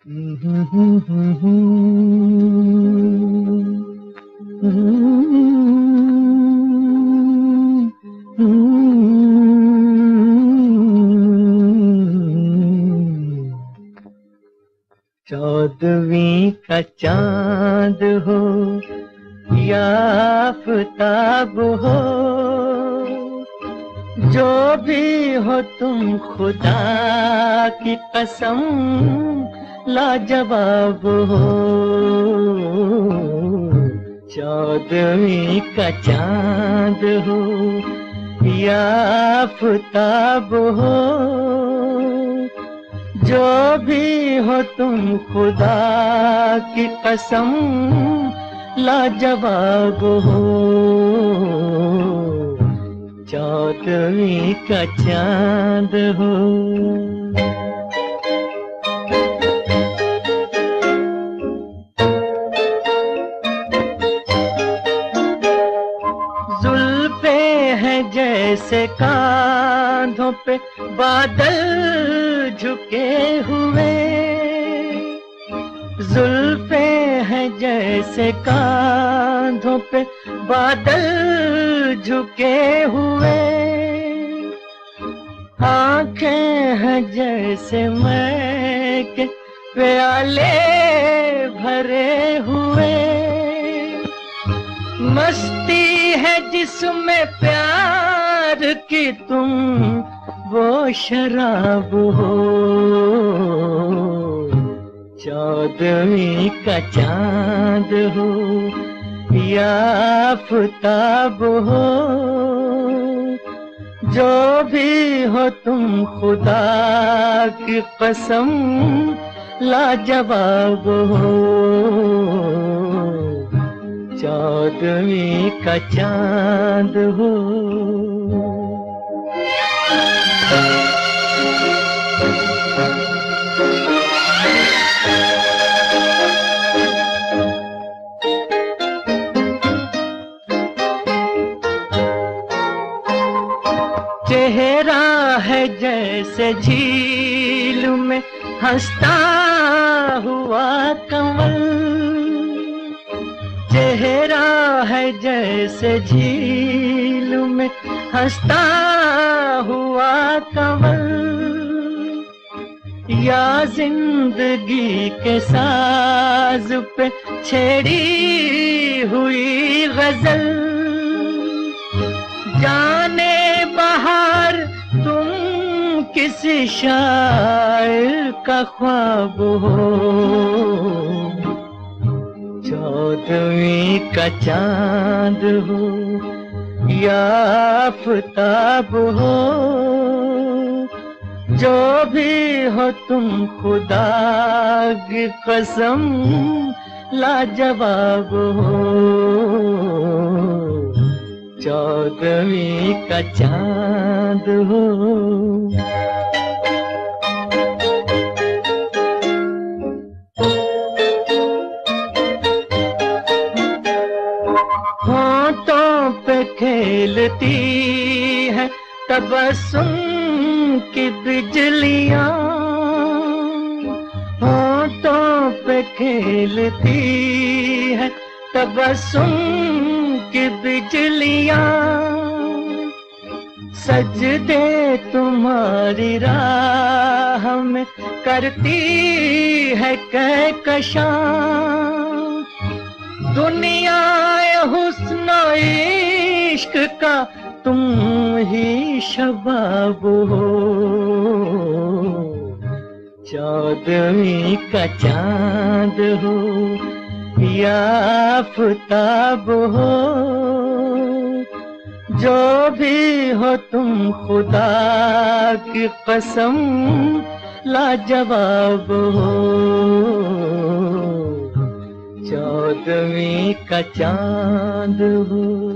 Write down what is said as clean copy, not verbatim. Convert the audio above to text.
चौदहवीं का चांद हो या आफताब हो, जो भी हो तुम खुदा की कसम लाजवाब हो। चौदहवीं का चांद हो या आफताब हो, जो भी हो तुम खुदा की कसम लाजवाब हो। चौदहवीं का चांद हो। जुल्फे हैं जैसे कांधों पे बादल झुके हुए, जुल्फे हैं जैसे कांधों पे बादल झुके हुए, आंखें हैं जैसे मैं के प्याले भरे हुए, मस्ती है जिसमें प्यार की तुम वो शराब हो। चौदहवीं का चांद हो या आफताब हो, जो भी हो तुम खुदा की कसम लाजवाब हो। चौदहवीं का चांद हो। चेहरा है जैसे झील में हंसता हुआ कमल, चेहरा है जैसे झील में हंसता हुआ कमल, या जिंदगी के साज पे छेड़ी हुई गजल। जाने बहार तुम किसी शायर का ख्वाब हो। चौदहवीं का चांद हो या आफताब हो, जो भी हो तुम खुदा की कसम लाजवाब हो। चौदहवीं का चांद हो। होंठों पे खेलती है तबस्सुम की बिजलियां, होंठों पे खेलती है तबस्सुम की बिजलियां, सजदे तुम्हारी राह में करती है कहकशां। दुनिया हुस्न इश्क का तुम ही शबाब हो। चौदहवीं का चांद हो या आफताब हो, जो भी हो तुम खुदा की कसम लाजवाब हो। चौदहवीं का चांद हो।